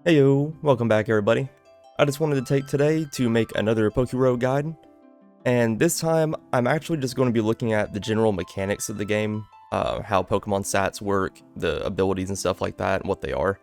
Heyo, welcome back everybody. I just wanted to take today to make another PokeRogue guide, and this time I'm actually just going to be looking at the general mechanics of the game, how Pokemon stats work, the abilities and stuff like that, and what they are.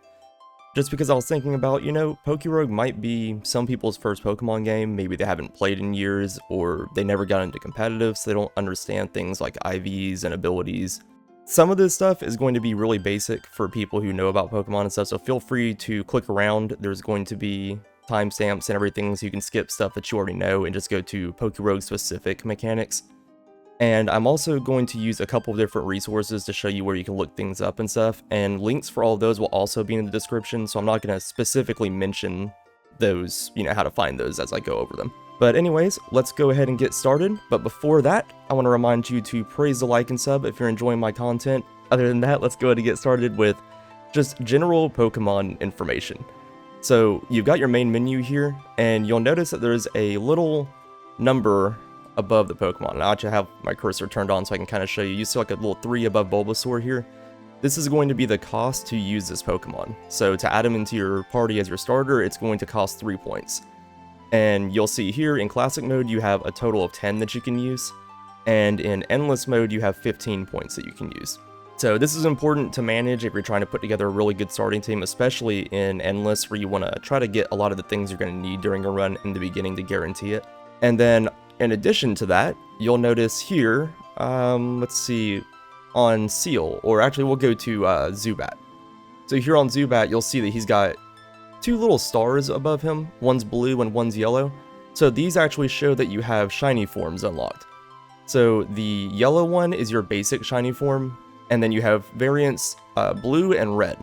Just because I was thinking about, PokeRogue might be some people's first Pokemon game, maybe they haven't played in years, or they never got into competitive, so they don't understand things like IVs and abilities. Some of this stuff is going to be really basic for people who know about Pokemon and stuff, so feel free to click around. There's going to be timestamps and everything, so you can skip stuff that you already know and just go to PokeRogue specific mechanics. And I'm also going to use a couple of different resources to show you where you can look things up and stuff, and links for all of those will also be in the description, so I'm not going to specifically mention those, how to find those as I go over them. But anyways, let's go ahead and get started. But before that, I want to remind you to praise the like and sub if you're enjoying my content. Other than that, let's go ahead and get started with just general Pokemon information. So you've got your main menu here, and you'll notice that there's a little number above the Pokemon. And I actually have my cursor turned on so I can kind of show you. You see like a little 3 above Bulbasaur here. This is going to be the cost to use this Pokemon. So to add him into your party as your starter, it's going to cost 3 points. And you'll see here in classic mode you have a total of 10 that you can use, and in endless mode you have 15 points that you can use. So this is important to manage if you're trying to put together a really good starting team, especially in endless where you want to try to get a lot of the things you're going to need during a run in the beginning to guarantee it. And then in addition to that, you'll notice here, let's see, on Seal, or actually we'll go to Zubat. So here on Zubat you'll see that he's got 2 little stars above him, one's blue and one's yellow. So these actually show that you have shiny forms unlocked. So the yellow one is your basic shiny form, and then you have variants blue and red.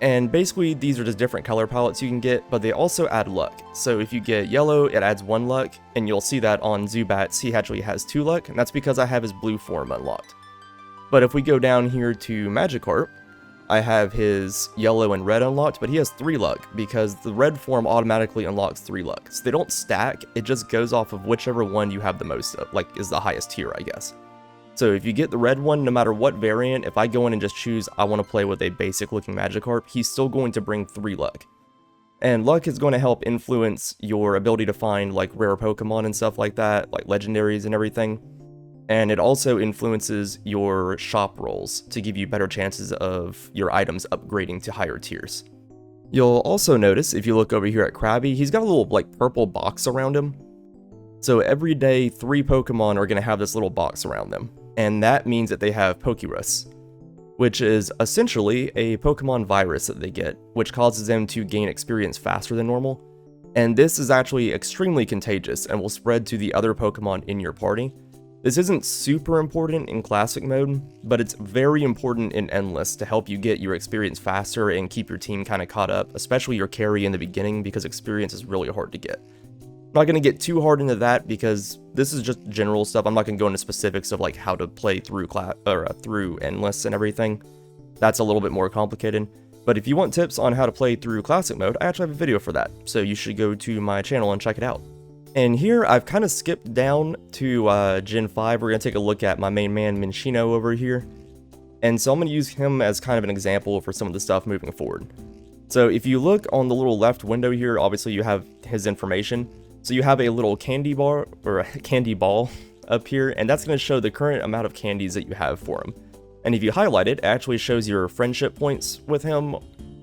And basically these are just different color palettes you can get, but they also add luck. So if you get yellow, it adds 1 luck, and you'll see that on Zubat, he actually has 2 luck, and that's because I have his blue form unlocked. But if we go down here to Magikarp, I have his yellow and red unlocked, but he has 3 luck because the red form automatically unlocks 3 luck. So they don't stack, it just goes off of whichever one you have the most of, like is the highest tier, I guess. So if you get the red one, no matter what variant, if I go in and just choose I want to play with a basic looking Magikarp, he's still going to bring 3 luck. And luck is going to help influence your ability to find like rare Pokemon and stuff like that, like legendaries and everything. And it also influences your shop rolls to give you better chances of your items upgrading to higher tiers. You'll also notice, if you look over here at Krabby, he's got a little like purple box around him. So every day, 3 Pokemon are going to have this little box around them. And that means that they have Pokerus, which is essentially a Pokemon virus that they get, which causes them to gain experience faster than normal. And this is actually extremely contagious and will spread to the other Pokemon in your party. This isn't super important in classic mode, but it's very important in endless to help you get your experience faster and keep your team kind of caught up, especially your carry in the beginning because experience is really hard to get. I'm not going to get too hard into that because this is just general stuff. I'm not going to go into specifics of like how to play through through endless and everything. That's a little bit more complicated. But if you want tips on how to play through classic mode, I actually have a video for that, so you should go to my channel and check it out. And here, I've kind of skipped down to Gen 5. We're going to take a look at my main man, Minccino, over here. And so I'm going to use him as kind of an example for some of the stuff moving forward. So if you look on the little left window here, obviously you have his information. So you have a little candy bar, or a candy ball up here, and that's going to show the current amount of candies that you have for him. And if you highlight it, it actually shows your friendship points with him,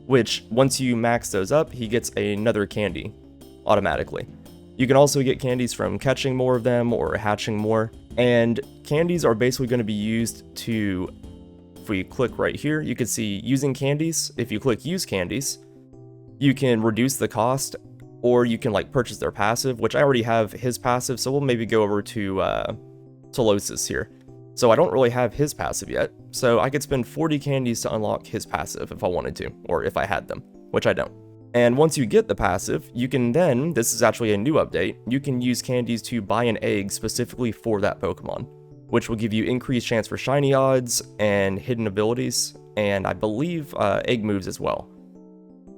which once you max those up, he gets another candy automatically. You can also get candies from catching more of them or hatching more, and candies are basically going to be used to, if we click right here, you can see using candies. If you click use candies, you can reduce the cost, or you can like purchase their passive, which I already have his passive, so we'll maybe go over to Tolosis here. So I don't really have his passive yet, so I could spend 40 candies to unlock his passive if I wanted to, or if I had them, which I don't. And once you get the passive, you can then, this is actually a new update, you can use candies to buy an egg specifically for that Pokemon, which will give you increased chance for shiny odds and hidden abilities, and I believe egg moves as well.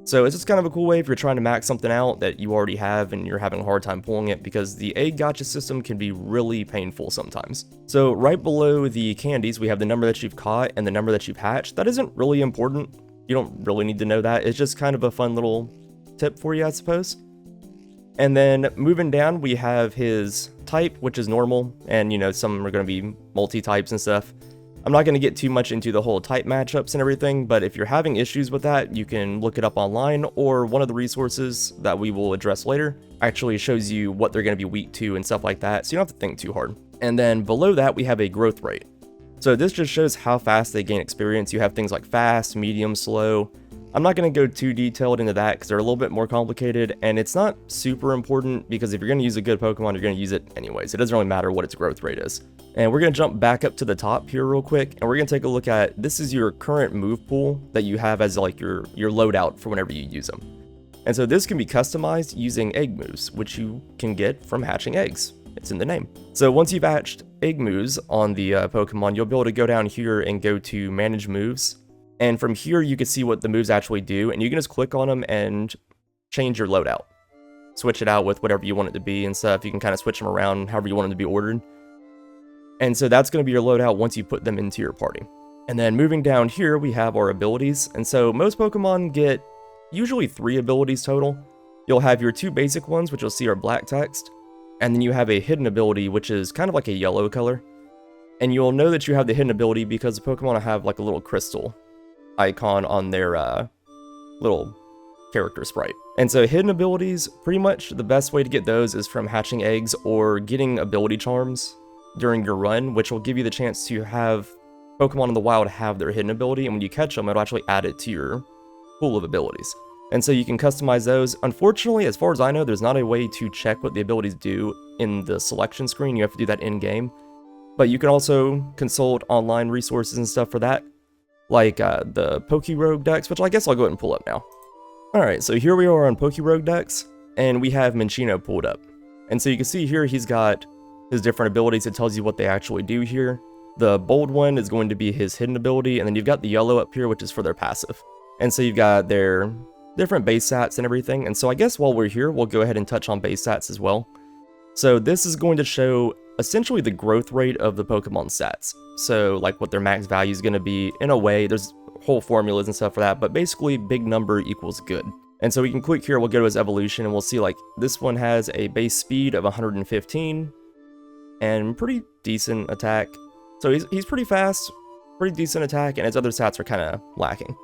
So it's just kind of a cool way if you're trying to max something out that you already have and you're having a hard time pulling it, because the egg gacha system can be really painful sometimes. So right below the candies, we have the number that you've caught and the number that you've hatched. That isn't really important. You don't really need to know that. It's just kind of a fun little tip for you, I suppose. And then moving down, we have his type, which is normal, and some are going to be multi-types and stuff. I'm not going to get too much into the whole type matchups and everything, but if you're having issues with that, you can look it up online, or one of the resources that we will address later actually shows you what they're going to be weak to and stuff like that, so you don't have to think too hard. And then below that, we have a growth rate. So this just shows how fast they gain experience. You have things like fast, medium, slow. I'm not going to go too detailed into that because they're a little bit more complicated, and it's not super important because if you're going to use a good Pokemon, you're going to use it anyways. It doesn't really matter what its growth rate is. And we're going to jump back up to the top here real quick, and we're going to take a look at, this is your current move pool that you have as like your loadout for whenever you use them. And so this can be customized using egg moves, which you can get from hatching eggs. It's in the name. So once you've hatched egg moves on the Pokemon, you'll be able to go down here and go to manage moves. And from here, you can see what the moves actually do, and you can just click on them and change your loadout. Switch it out with whatever you want it to be and stuff. You can kind of switch them around however you want them to be ordered. And so that's going to be your loadout once you put them into your party. And then moving down here, we have our abilities. And so most Pokemon get usually 3 abilities total. You'll have your 2 basic ones, which you'll see are black text. And then you have a hidden ability, which is kind of like a yellow color. And you'll know that you have the hidden ability because the Pokemon will have like a little crystal icon on their little character sprite. And so hidden abilities, pretty much the best way to get those is from hatching eggs or getting ability charms during your run, which will give you the chance to have Pokemon in the wild have their hidden ability, and when you catch them, it'll actually add it to your pool of abilities. And so you can customize those. Unfortunately, as far as I know, there's not a way to check what the abilities do in the selection screen. You have to do that in-game. But you can also consult online resources and stuff for that, like the PokeRogue decks, which I guess I'll go ahead and pull up now. Alright, so here we are on PokeRogue decks, and we have Minccino pulled up. And so you can see here he's got his different abilities. It tells you what they actually do here. The bold one is going to be his hidden ability, and then you've got the yellow up here, which is for their passive. And so you've got their different base stats and everything. And so I guess while we're here, we'll go ahead and touch on base stats as well. So this is going to show essentially the growth rate of the Pokemon stats. So like what their max value is going to be. In a way, there's whole formulas and stuff for that, but basically big number equals good. And so we can click here, we'll go to his evolution, and we'll see like this one has a base speed of 115 and pretty decent attack. So he's pretty fast, pretty decent attack, and his other stats are kind of lacking.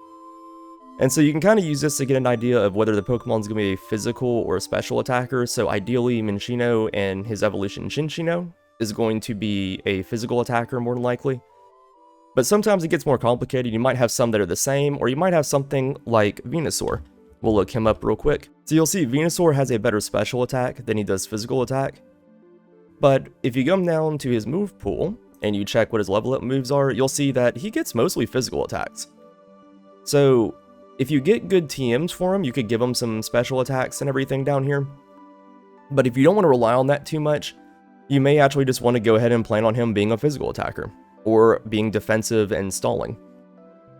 And so you can kind of use this to get an idea of whether the Pokemon's going to be a physical or a special attacker. So ideally, Minccino and his evolution Cinccino is going to be a physical attacker more than likely. But sometimes it gets more complicated. You might have some that are the same, or you might have something like Venusaur. We'll look him up real quick. So you'll see Venusaur has a better special attack than he does physical attack. But if you come down to his move pool, and you check what his level up moves are, you'll see that he gets mostly physical attacks. So if you get good TMs for him, you could give him some special attacks and everything down here. But if you don't want to rely on that too much, you may actually just want to go ahead and plan on him being a physical attacker, or being defensive and stalling.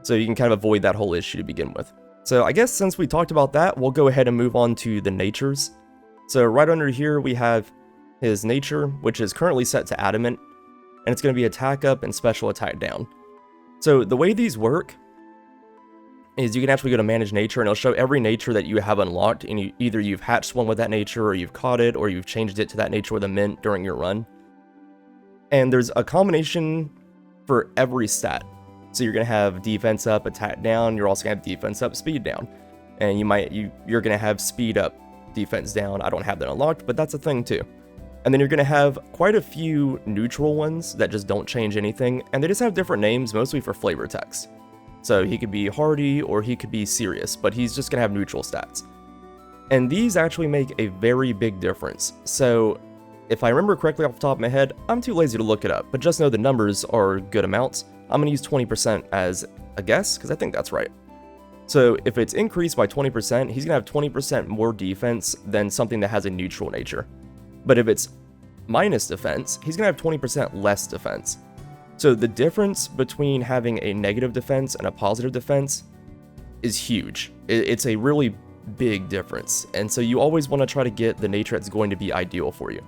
So you can kind of avoid that whole issue to begin with. So I guess since we talked about that, we'll go ahead and move on to the natures. So right under here we have his nature, which is currently set to adamant, and it's going to be attack up and special attack down. So the way these work is you can actually go to manage nature, and it'll show every nature that you have unlocked, and either you've hatched one with that nature, or you've caught it, or you've changed it to that nature with a mint during your run. And there's a combination for every stat. So you're going to have defense up, attack down, you're also going to have defense up, speed down. And you're going to have speed up, defense down. I don't have that unlocked, but that's a thing too. And then you're going to have quite a few neutral ones that just don't change anything, and they just have different names, mostly for flavor text. So he could be hardy, or he could be serious, but he's just going to have neutral stats. And these actually make a very big difference. So if I remember correctly off the top of my head, I'm too lazy to look it up, but just know the numbers are good amounts. I'm going to use 20% as a guess, because I think that's right. So if it's increased by 20%, he's going to have 20% more defense than something that has a neutral nature. But if it's minus defense, he's going to have 20% less defense. So the difference between having a negative defense and a positive defense is huge. It's a really big difference. And so you always want to try to get the nature that's going to be ideal for you.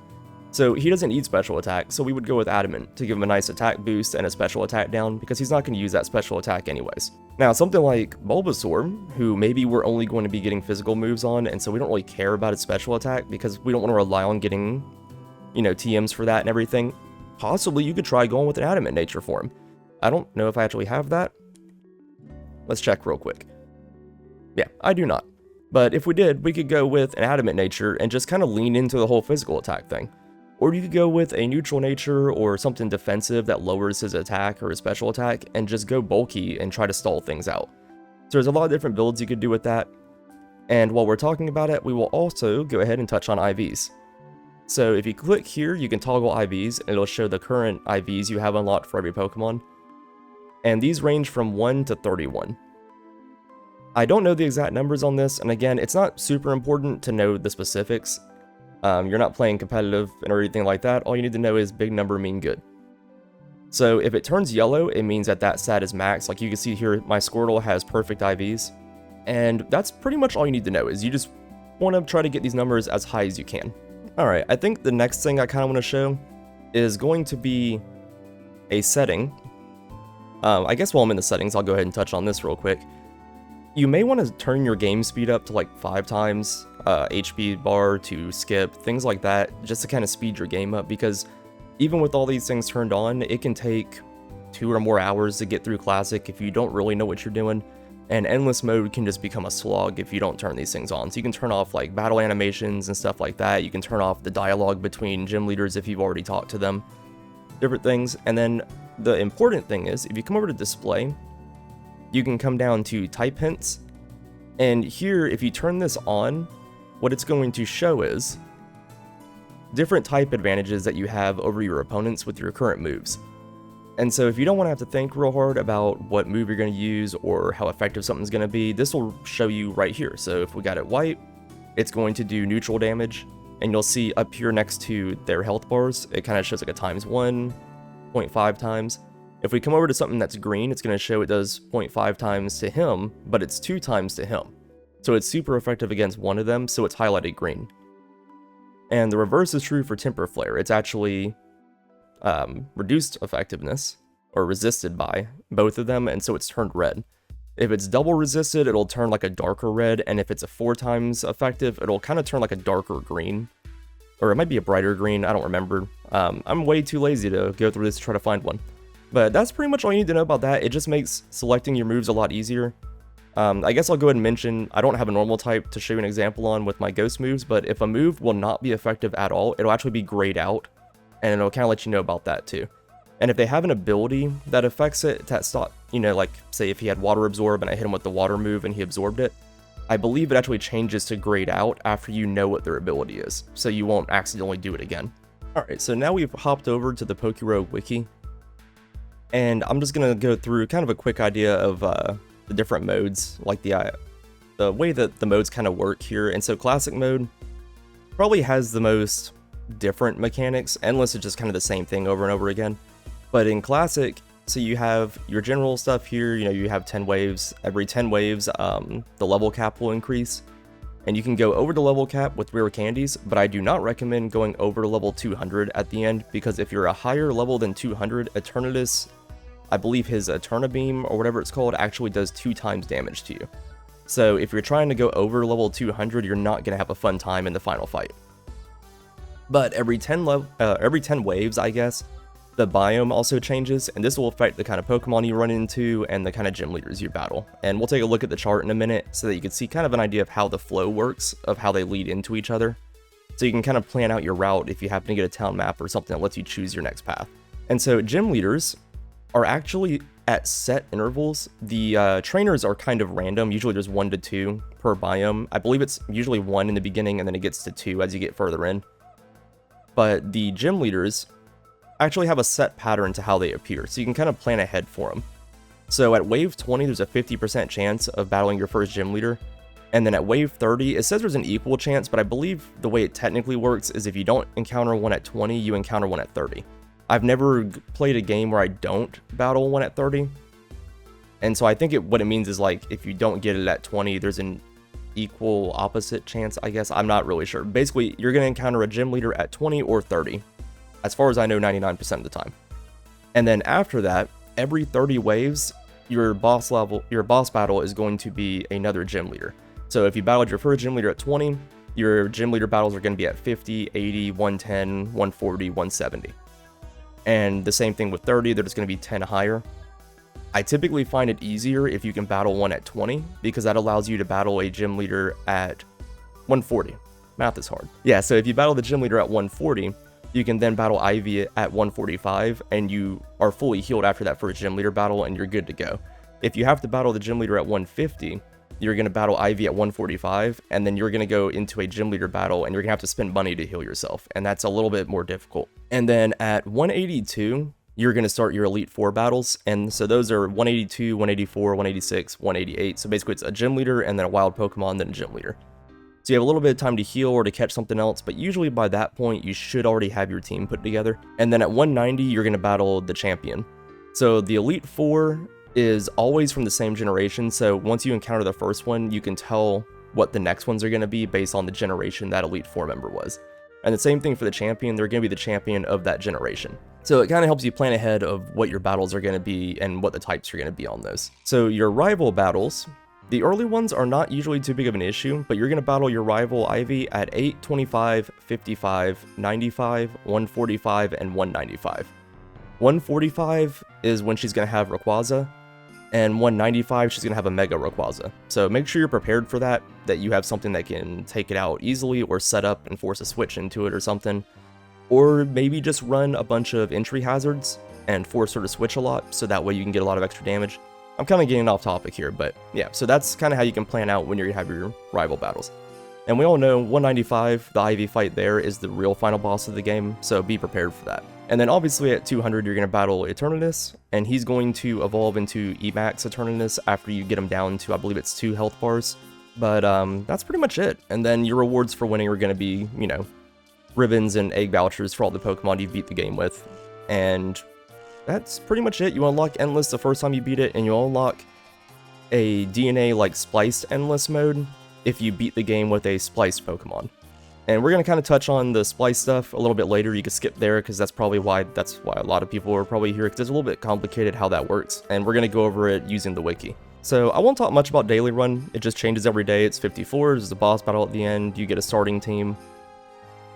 So he doesn't need special attack, so we would go with Adamant to give him a nice attack boost and a special attack down, because he's not going to use that special attack anyways. Now, something like Bulbasaur, who maybe we're only going to be getting physical moves on, and so we don't really care about his special attack, because we don't want to rely on getting, you know, TMs for that and everything. Possibly you could try going with an Adamant nature for him. I don't know if I actually have that. Let's check real quick. Yeah, I do not. But if we did, we could go with an Adamant nature and just kind of lean into the whole physical attack thing. Or you could go with a neutral nature or something defensive that lowers his attack or his special attack and just go bulky and try to stall things out. So there's a lot of different builds you could do with that. And while we're talking about it, we will also go ahead and touch on IVs. So if you click here, you can toggle IVs and it'll show the current IVs you have unlocked for every Pokemon. And these range from 1 to 31. I don't know the exact numbers on this, and again, it's not super important to know the specifics. You're not playing competitive or anything like that. All you need to know is big number mean good. So if it turns yellow, it means that that stat is max. Like you can see here, my Squirtle has perfect IVs. And that's pretty much all you need to know, is you just want to try to get these numbers as high as you can. Alright, I think the next thing I kind of want to show is going to be a setting. I guess while I'm in the settings, I'll go ahead and touch on this real quick. You may want to turn your game speed up to like 5 times, HP bar to skip, things like that, just to kind of speed your game up, because even with all these things turned on, it can take 2 or more hours to get through Classic if you don't really know what you're doing, and Endless Mode can just become a slog if you don't turn these things on. So you can turn off like battle animations and stuff like that, you can turn off the dialogue between gym leaders if you've already talked to them, different things, and then the important thing is, if you come over to display, you can come down to type hints, and here, if you turn this on, what it's going to show is different type advantages that you have over your opponents with your current moves. And so if you don't want to have to think real hard about what move you're going to use or how effective something's going to be, this will show you right here. So if we got it white, it's going to do neutral damage, and you'll see up here next to their health bars, it kind of shows like a ×1, 0.5 times. If we come over to something that's green, it's going to show it does 0.5 times to him, but it's 2 times to him. So it's super effective against one of them, so it's highlighted green. And the reverse is true for Temper Flare. It's actually reduced effectiveness, or resisted by both of them, and so it's turned red. If it's double resisted, it'll turn like a darker red, and if it's a 4 times effective, it'll kind of turn like a darker green. Or it might be a brighter green, I don't remember. I'm way too lazy to go through this to try to find one. But that's pretty much all you need to know about that. It just makes selecting your moves a lot easier. I guess I'll go ahead and mention, I don't have a normal type to show you an example on with my ghost moves, but if a move will not be effective at all, it'll actually be grayed out, and it'll kind of let you know about that too. And if they have an ability that affects it, that stop, you know, like say if he had Water Absorb and I hit him with the water move and he absorbed it, I believe it actually changes to grayed out after you know what their ability is, so you won't accidentally do it again. Alright, so now we've hopped over to the PokeRogue wiki. And I'm just going to go through kind of a quick idea of the different modes, like the way that the modes kind of work here. And so Classic mode probably has the most different mechanics. Endless is just kind of the same thing over and over again. But in Classic, so you have your general stuff here, you know, you have 10 waves. Every 10 waves, the level cap will increase. And you can go over the level cap with rare candies, but I do not recommend going over level 200 at the end, because if you're a higher level than 200, Eternatus, I believe his Eterna Beam, or whatever it's called, actually does 2 times damage to you. So if you're trying to go over level 200, you're not going to have a fun time in the final fight. But every 10 waves, I guess, the biome also changes, and this will affect the kind of Pokemon you run into and the kind of gym leaders you battle. And we'll take a look at the chart in a minute so that you can see kind of an idea of how the flow works, of how they lead into each other. So you can kind of plan out your route if you happen to get a town map or something that lets you choose your next path. And so gym leaders are actually at set intervals. The trainers are kind of random. Usually there's 1 to 2 per biome. I believe it's usually 1 in the beginning and then it gets to 2 as you get further in. But the gym leaders actually have a set pattern to how they appear, so you can kind of plan ahead for them. So at wave 20, there's a 50% chance of battling your first gym leader. And then at wave 30, it says there's an equal chance, but I believe the way it technically works is if you don't encounter one at 20, you encounter one at 30. I've never played a game where I don't battle one at 30. And so I think what it means is like, if you don't get it at 20, there's an equal opposite chance, I guess. I'm not really sure. Basically, you're going to encounter a gym leader at 20 or 30. As far as I know, 99% of the time. And then after that, every 30 waves, your boss battle is going to be another gym leader. So if you battled your first gym leader at 20, your gym leader battles are going to be at 50, 80, 110, 140, 170. And the same thing with 30, they're just going to be 10 higher. I typically find it easier if you can battle one at 20, because that allows you to battle a gym leader at 140. Math is hard. Yeah, so if you battle the gym leader at 140, you can then battle Ivy at 145, and you are fully healed after that first gym leader battle, and you're good to go. If you have to battle the gym leader at 150, you're going to battle Ivy at 145, and then you're going to go into a gym leader battle, and you're going to have to spend money to heal yourself, and that's a little bit more difficult. And then at 182, you're going to start your Elite Four battles, and so those are 182, 184, 186, 188, so basically it's a gym leader, and then a wild Pokemon, then a gym leader. So you have a little bit of time to heal or to catch something else, but usually by that point, you should already have your team put together. And then at 190, you're going to battle the champion. So the Elite Four is always from the same generation, so once you encounter the first one, you can tell what the next ones are going to be based on the generation that Elite Four member was. And the same thing for the champion, they're going to be the champion of that generation. So it kind of helps you plan ahead of what your battles are going to be and what the types are going to be on those. So your rival battles, the early ones are not usually too big of an issue, but you're going to battle your rival Ivy at 8, 25, 55, 95, 145, and 195. 145 is when she's going to have Rayquaza, and 195 she's going to have a Mega Rayquaza. So make sure you're prepared for that you have something that can take it out easily or set up and force a switch into it or something. Or maybe just run a bunch of entry hazards and force her to switch a lot, so that way you can get a lot of extra damage. I'm kind of getting off topic here, but yeah, so that's kind of how you can plan out when you have your rival battles. And we all know 195, the Ivy fight there, is the real final boss of the game, so be prepared for that. And then obviously at 200, you're going to battle Eternatus, and he's going to evolve into Emax Eternatus after you get him down to, I believe it's 2 health bars. But that's pretty much it. And then your rewards for winning are going to be, you know, ribbons and egg vouchers for all the Pokemon you beat the game with. And that's pretty much it. You unlock Endless the first time you beat it, and you unlock a DNA like Spliced Endless mode if you beat the game with a Spliced Pokemon. And we're going to kind of touch on the Splice stuff a little bit later. You can skip there because that's why a lot of people are probably here, because it's a little bit complicated how that works, and we're going to go over it using the wiki. So I won't talk much about Daily Run. It just changes every day. It's 54, there's a boss battle at the end, you get a starting team.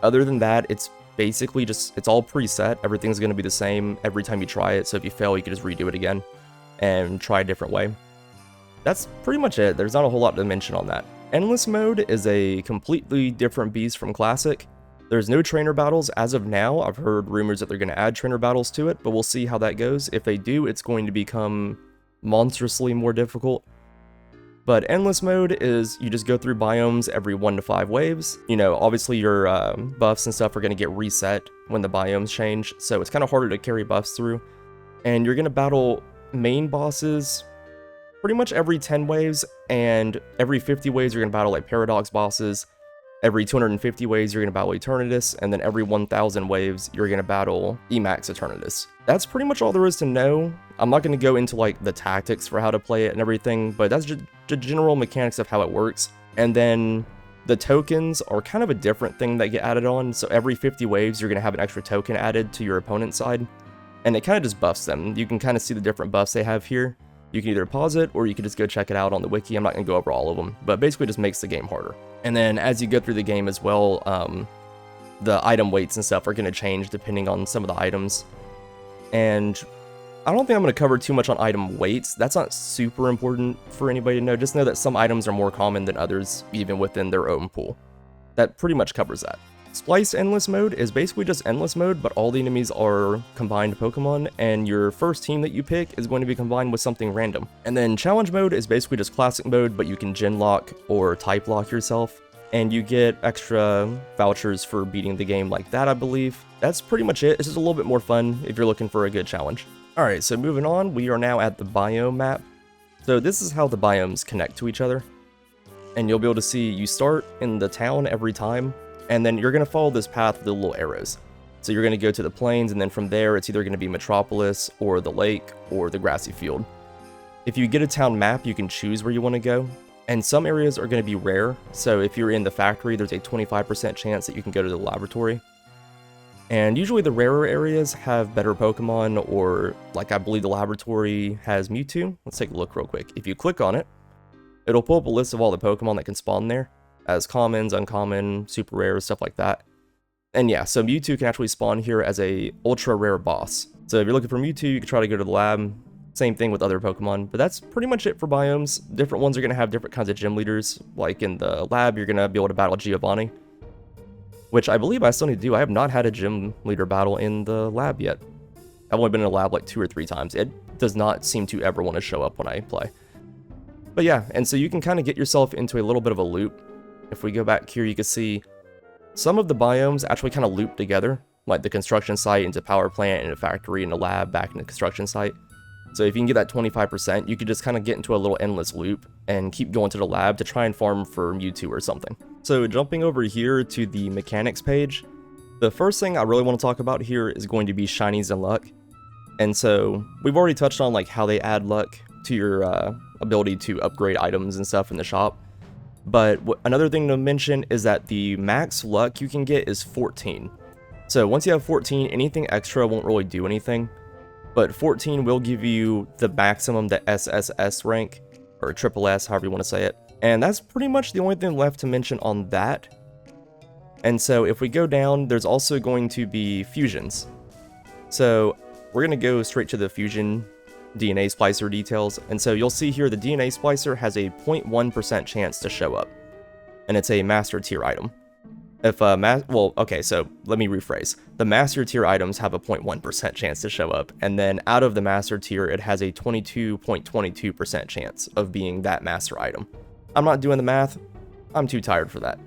Other than that, it's basically just, it's all preset. Everything's going to be the same every time you try it, so if you fail, you can just redo it again and try a different way. That's pretty much it. There's not a whole lot to mention on that. Endless mode is a completely different beast from Classic. There's no trainer battles as of now. I've heard rumors that they're going to add trainer battles to it, but we'll see how that goes. If they do, it's going to become monstrously more difficult. But Endless mode is you just go through biomes every 1 to 5 waves. You know, obviously your buffs and stuff are going to get reset when the biomes change, so it's kind of harder to carry buffs through. And you're going to battle main bosses pretty much every 10 waves, and every 50 waves you're going to battle like Paradox bosses. Every 250 waves you're going to battle Eternatus, and then every 1000 waves you're going to battle Emax Eternatus. That's pretty much all there is to know. I'm not going to go into like the tactics for how to play it and everything, but that's just the general mechanics of how it works. And then the tokens are kind of a different thing that get added on, so every 50 waves you're going to have an extra token added to your opponent's side, and it kind of just buffs them. You can kind of see the different buffs they have here. You can either pause it, or you can just go check it out on the wiki. I'm not going to go over all of them, but basically just makes the game harder. And then as you go through the game as well, the item weights and stuff are going to change depending on some of the items. And I don't think I'm going to cover too much on item weights. That's not super important for anybody to know. Just know that some items are more common than others, even within their own pool. That pretty much covers that. Splice Endless mode is basically just Endless mode, but all the enemies are combined Pokemon, and your first team that you pick is going to be combined with something random. And then Challenge mode is basically just Classic mode, but you can Gen Lock or Type Lock yourself, and you get extra vouchers for beating the game like that, I believe. That's pretty much it. It's just a little bit more fun if you're looking for a good challenge. Alright, so moving on, we are now at the biome map. So this is how the biomes connect to each other. And you'll be able to see you start in the town every time, and then you're going to follow this path with the little arrows. So you're going to go to the plains, and then from there it's either going to be Metropolis, or the lake, or the grassy field. If you get a town map, you can choose where you want to go. And some areas are going to be rare, so if you're in the factory, there's a 25% chance that you can go to the laboratory. And usually the rarer areas have better Pokemon, or like I believe the laboratory has Mewtwo. Let's take a look real quick. If you click on it, it'll pull up a list of all the Pokemon that can spawn there, as commons, uncommon, super rare, stuff like that. And yeah, so Mewtwo can actually spawn here as a ultra rare boss. So if you're looking for Mewtwo, you can try to go to the lab. Same thing with other Pokemon, but that's pretty much it for biomes. Different ones are going to have different kinds of gym leaders. Like in the lab, you're going to be able to battle Giovanni, which I believe I still need to do. I have not had a gym leader battle in the lab yet. I've only been in a lab like 2 or 3 times. It does not seem to ever want to show up when I play. But yeah, and so you can kind of get yourself into a little bit of a loop. If we go back here, you can see some of the biomes actually kind of loop together, like the construction site into power plant, into factory, into lab, back into construction site. So if you can get that 25%, you could just kind of get into a little endless loop and keep going to the lab to try and farm for Mewtwo or something. So jumping over here to the mechanics page, the first thing I really want to talk about here is going to be shinies and luck. And so we've already touched on like how they add luck to your ability to upgrade items and stuff in the shop. But another thing to mention is that the max luck you can get is 14. So once you have 14, anything extra won't really do anything. But 14 will give you the maximum, the SSS rank, or triple S, however you want to say it. And that's pretty much the only thing left to mention on that. And so if we go down, there's also going to be fusions. So we're going to go straight to the fusion DNA splicer details. And so you'll see here the DNA splicer has a 0.1% chance to show up. And it's a master tier item. If okay, so let me rephrase. The master tier items have a 0.1% chance to show up, and then out of the master tier, it has a 22.22% chance of being that master item. I'm not doing the math. I'm too tired for that.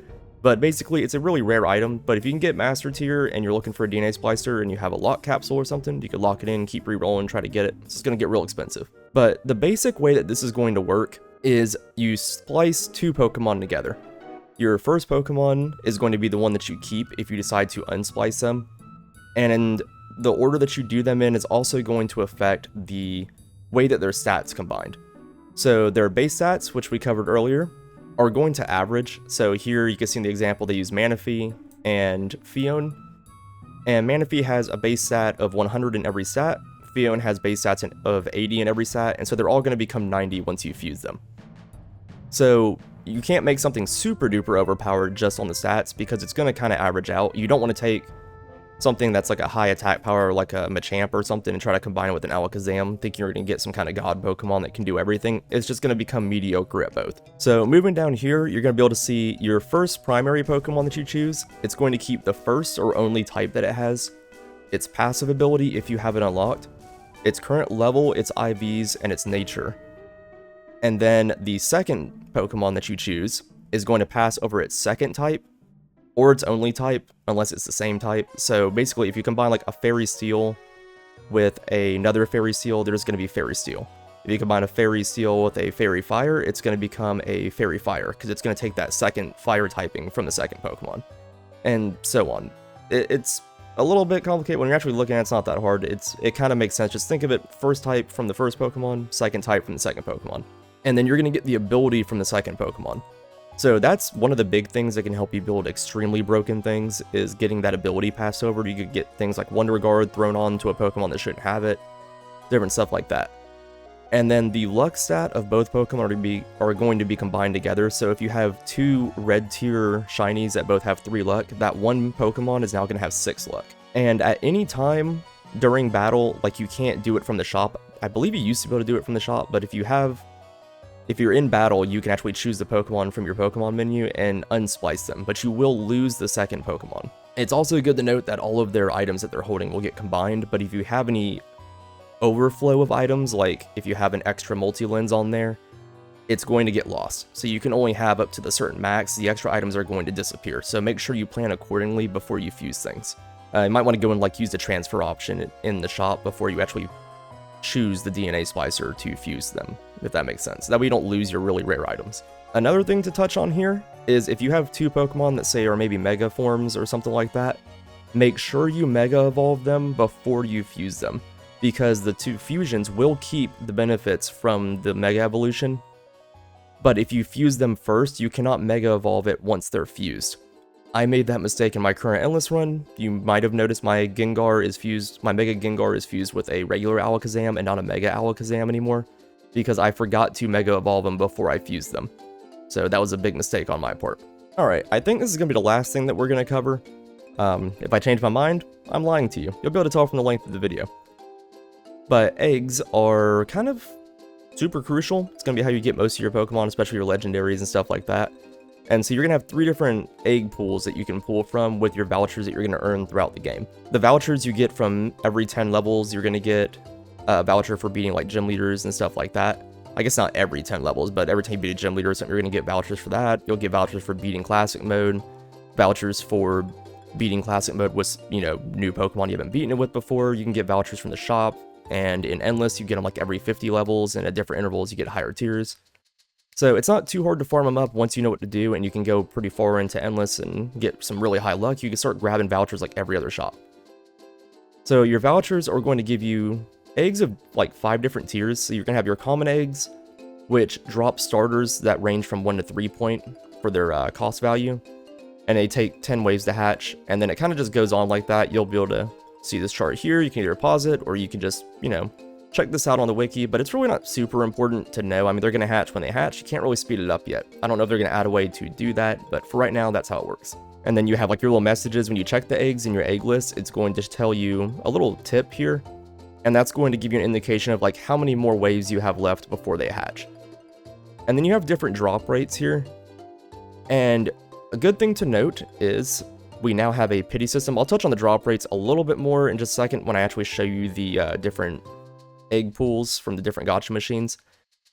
But basically, it's a really rare item, but if you can get master tier and you're looking for a DNA splicer and you have a lock capsule or something, you could lock it in, keep re-rolling, try to get it. It's just going to get real expensive. But the basic way that this is going to work is you splice 2 Pokemon together. Your first Pokemon is going to be the one that you keep if you decide to unsplice them. And the order that you do them in is also going to affect the way that their stats combined. So their base stats, which we covered earlier, are going to average. So here you can see in the example they use Manaphy and Fion. And Manaphy has a base stat of 100 in every stat. Fion has base stats of 80 in every stat. And so they're all going to become 90 once you fuse them. So you can't make something super duper overpowered just on the stats because it's going to kind of average out. You don't want to take something that's like a high attack power like a Machamp or something and try to combine it with an Alakazam thinking you're going to get some kind of god Pokemon that can do everything. It's just going to become mediocre at both. So moving down here, you're going to be able to see your first primary Pokemon that you choose. It's going to keep the first or only type that it has, its passive ability if you have it unlocked, its current level, its IVs, and its nature. And then the second Pokemon that you choose is going to pass over its second type or its only type, unless it's the same type. So basically, if you combine like a Fairy Steel with another Fairy Steel, there's going to be Fairy Steel. If you combine a Fairy Steel with a Fairy Fire, it's going to become a Fairy Fire, because it's going to take that second fire typing from the second Pokemon. And so on. It's a little bit complicated. When you're actually looking at it, it's not that hard. It kind of makes sense. Just think of it first type from the first Pokemon, second type from the second Pokemon. And then you're going to get the ability from the second Pokemon. So that's one of the big things that can help you build extremely broken things, is getting that ability passed over. You could get things like Wonder Guard thrown onto a Pokemon that shouldn't have it, different stuff like that. And then the luck stat of both Pokemon are going to be combined together. So if you have 2 red tier shinies that both have 3 luck, that one Pokemon is now going to have 6 luck. And at any time during battle, like you can't do it from the shop. I believe you used to be able to do it from the shop, but if you're in battle, you can actually choose the Pokemon from your Pokemon menu and unsplice them, but you will lose the second Pokemon. It's also good to note that all of their items that they're holding will get combined, but if you have any overflow of items, like if you have an extra multi-lens on there, it's going to get lost. So you can only have up to the certain max. The extra items are going to disappear, so make sure you plan accordingly before you fuse things. You might want to go and like use the transfer option in the shop before you actually choose the DNA splicer to fuse them, if that makes sense. That way you don't lose your really rare items. Another thing to touch on here is if you have 2 Pokemon that say are maybe Mega forms or something like that, make sure you Mega Evolve them before you fuse them, because the 2 fusions will keep the benefits from the Mega Evolution, but if you fuse them first, you cannot Mega Evolve it once they're fused. I made that mistake in my current Endless run. You might have noticed my Mega Gengar is fused with a regular Alakazam and not a Mega Alakazam anymore, because I forgot to Mega Evolve them before I fused them. So that was a big mistake on my part. Alright, I think this is going to be the last thing that we're going to cover. If I change my mind, I'm lying to you. You'll be able to tell from the length of the video. But eggs are kind of super crucial. It's going to be how you get most of your Pokemon, especially your legendaries and stuff like that. And so you're going to have 3 different egg pools that you can pull from with your vouchers that you're going to earn throughout the game. The vouchers you get from every 10 levels, you're going to get a voucher for beating like gym leaders and stuff like that. I guess not every 10 levels, but every time you beat a gym leader or something, you're going to get vouchers for that. You'll get vouchers for beating Classic Mode, vouchers for beating Classic Mode with, you know, new Pokemon you haven't beaten it with before. You can get vouchers from the shop, and in Endless, you get them like every 50 levels, and at different intervals, you get higher tiers. So it's not too hard to farm them up once you know what to do, and you can go pretty far into Endless and get some really high luck. You can start grabbing vouchers like every other shop. So your vouchers are going to give you eggs of like 5 different tiers. So you're going to have your common eggs, which drop starters that range from 1 to 3 point for their cost value. And they take 10 waves to hatch, and then it kind of just goes on like that. You'll be able to see this chart here. You can either pause it, or you can just, you know, check this out on the wiki, but it's really not super important to know. I mean, they're going to hatch when they hatch. You can't really speed it up yet. I don't know if they're going to add a way to do that, but for right now, that's how it works. And then you have like your little messages when you check the eggs in your egg list. It's going to tell you a little tip here, and that's going to give you an indication of like how many more waves you have left before they hatch. And then you have different drop rates here. And a good thing to note is we now have a pity system. I'll touch on the drop rates a little bit more in just a second when I actually show you the different egg pools from the different gacha machines.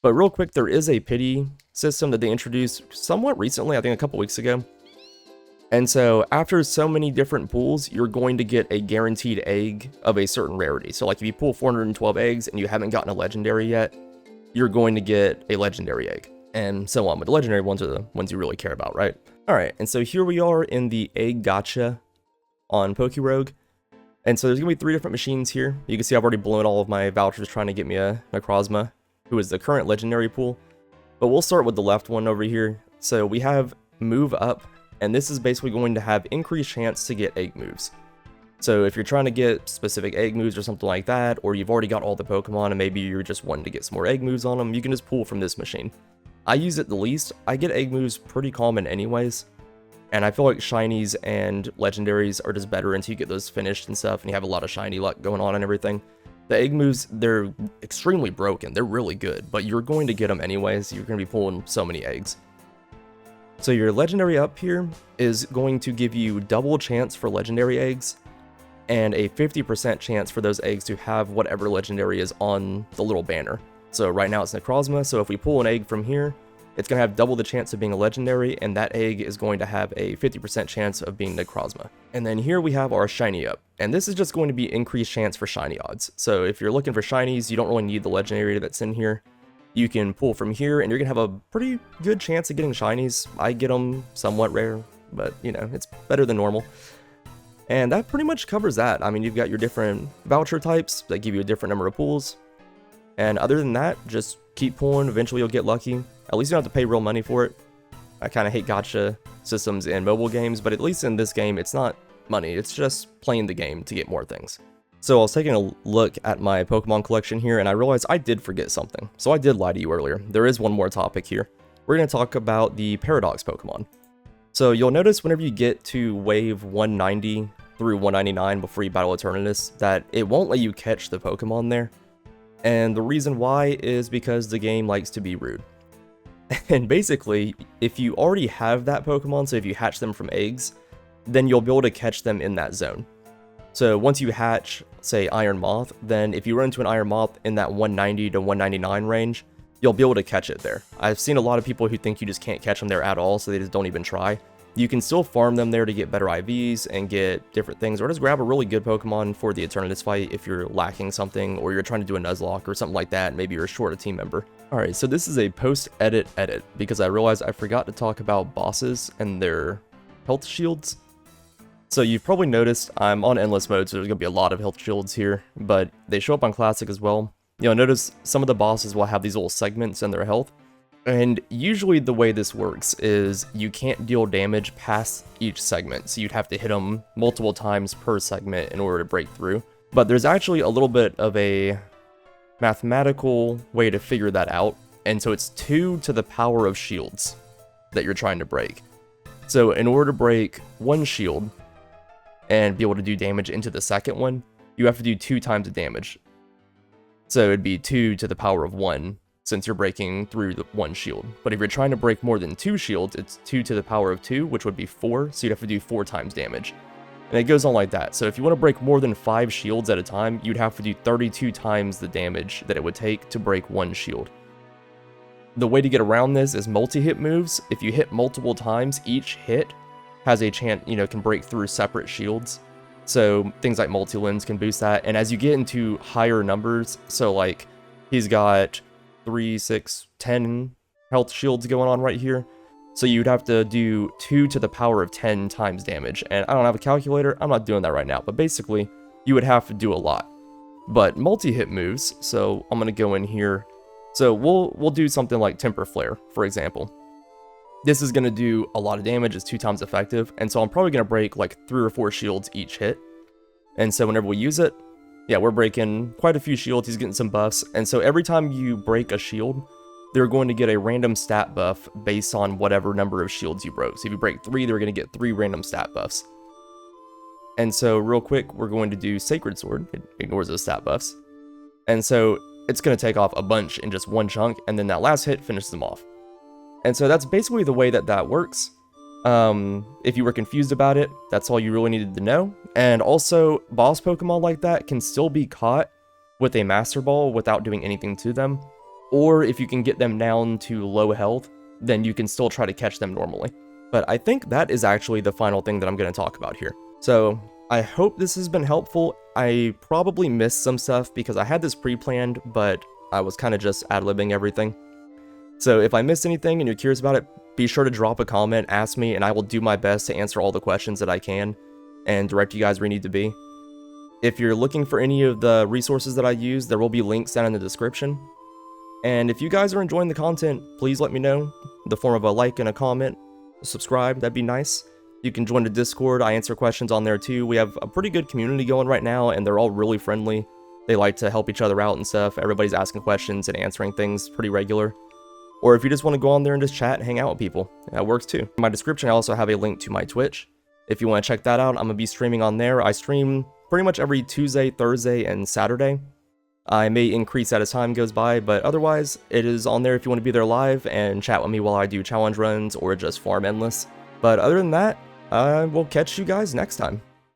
But real quick, there is a pity system that they introduced somewhat recently, I think a couple weeks ago. And so after so many different pools, you're going to get a guaranteed egg of a certain rarity. So like if you pull 412 eggs and you haven't gotten a legendary yet, you're going to get a legendary egg, and so on. But the legendary ones are the ones you really care about, right? Alright, and so here we are in the egg gacha on PokeRogue. And so there's going to be 3 different machines here. You can see I've already blown all of my vouchers trying to get me a Necrozma, who is the current legendary pool. But we'll start with the left one over here. So we have Move Up, and this is basically going to have increased chance to get egg moves. So if you're trying to get specific egg moves or something like that, or you've already got all the Pokemon and maybe you're just wanting to get some more egg moves on them, you can just pull from this machine. I use it the least. I get egg moves pretty common anyways. And I feel like shinies and legendaries are just better until you get those finished and stuff, and you have a lot of shiny luck going on and everything. The egg moves, they're extremely broken. They're really good, but you're going to get them anyways. You're going to be pulling so many eggs. So your legendary up here is going to give you double chance for legendary eggs, and a 50% chance for those eggs to have whatever legendary is on the little banner. So right now it's Necrozma, so if we pull an egg from here, it's going to have double the chance of being a legendary, and that egg is going to have a 50% chance of being Necrozma. And then here we have our shiny up, and this is just going to be increased chance for shiny odds. So if you're looking for shinies, you don't really need the legendary that's in here. You can pull from here, and you're going to have a pretty good chance of getting shinies. I get them somewhat rare, but you know, it's better than normal. And that pretty much covers that. I mean, you've got your different voucher types that give you a different number of pulls. And other than that, just keep pulling. Eventually you'll get lucky. At least you don't have to pay real money for it. I kind of hate gacha systems in mobile games, but at least in this game, it's not money. It's just playing the game to get more things. So I was taking a look at my Pokemon collection here, and I realized I did forget something. So I did lie to you earlier. There is one more topic here. We're going to talk about the Paradox Pokemon. So you'll notice whenever you get to wave 190 through 199 before you battle Eternatus, that it won't let you catch the Pokemon there. And the reason why is because the game likes to be rude. And basically, if you already have that Pokemon, so if you hatch them from eggs, then you'll be able to catch them in that zone. So once you hatch, say, Iron Moth, then if you run into an Iron Moth in that 190 to 199 range, you'll be able to catch it there. I've seen a lot of people who think you just can't catch them there at all, so they just don't even try. You can still farm them there to get better IVs and get different things, or just grab a really good Pokemon for the Eternatus fight if you're lacking something, or you're trying to do a Nuzlocke or something like that, maybe you're short a team member. Alright, so this is a post-edit edit, because I realized I forgot to talk about bosses and their health shields. So you've probably noticed I'm on Endless mode, so there's going to be a lot of health shields here, but they show up on Classic as well. You'll notice some of the bosses will have these little segments in their health. And usually the way this works is you can't deal damage past each segment, so you'd have to hit them multiple times per segment in order to break through. But there's actually a little bit of a mathematical way to figure that out, and so it's 2 to the power of shields that you're trying to break. So in order to break one shield and be able to do damage into the second one, you have to do 2 times the damage. So it'd be 2 to the power of 1, since you're breaking through the one shield. But if you're trying to break more than 2 shields, it's 2 to the power of 2, which would be 4, so you'd have to do 4 times damage. And it goes on like that. So if you want to break more than 5 shields at a time, you'd have to do 32 times the damage that it would take to break one shield. The way to get around this is multi-hit moves. If you hit multiple times, each hit has a chance, can break through separate shields. So things like multi-lens can boost that. And as you get into higher numbers, so like he's got 3, 6, 10 health shields going on right here. So you'd have to do 2 to the power of 10 times damage. And I don't have a calculator, I'm not doing that right now. But basically, you would have to do a lot. But multi-hit moves, so I'm going to go in here. So we'll do something like Temper Flare, for example. This is going to do a lot of damage, it's 2 times effective, and so I'm probably going to break like 3 or 4 shields each hit. And so whenever we use it, yeah, we're breaking quite a few shields, he's getting some buffs, and so every time you break a shield, they're going to get a random stat buff based on whatever number of shields you broke. So if you break 3, they're going to get 3 random stat buffs. And so real quick, we're going to do Sacred Sword, it ignores those stat buffs. And so it's going to take off a bunch in just one chunk, and then that last hit finishes them off. And so that's basically the way that works. If you were confused about it, that's all you really needed to know. And also, boss Pokemon like that can still be caught with a Master Ball without doing anything to them. Or if you can get them down to low health, then you can still try to catch them normally. But I think that is actually the final thing that I'm going to talk about here. So I hope this has been helpful. I probably missed some stuff because I had this pre-planned, but I was kind of just ad-libbing everything. So if I missed anything and you're curious about it, be sure to drop a comment, ask me, and I will do my best to answer all the questions that I can and direct you guys where you need to be. If you're looking for any of the resources that I use, there will be links down in the description. And if you guys are enjoying the content, please let me know in the form of a like and a comment, subscribe, that'd be nice. You can join the Discord, I answer questions on there too. We have a pretty good community going right now, and they're all really friendly. They like to help each other out and stuff. Everybody's asking questions and answering things pretty regular. Or if you just want to go on there and just chat and hang out with people, that works too. In my description, I also have a link to my Twitch. If you want to check that out, I'm going to be streaming on there. I stream pretty much every Tuesday, Thursday, and Saturday. I may increase that as time goes by, but otherwise, it is on there if you want to be there live and chat with me while I do challenge runs or just farm endless. But other than that, I will catch you guys next time.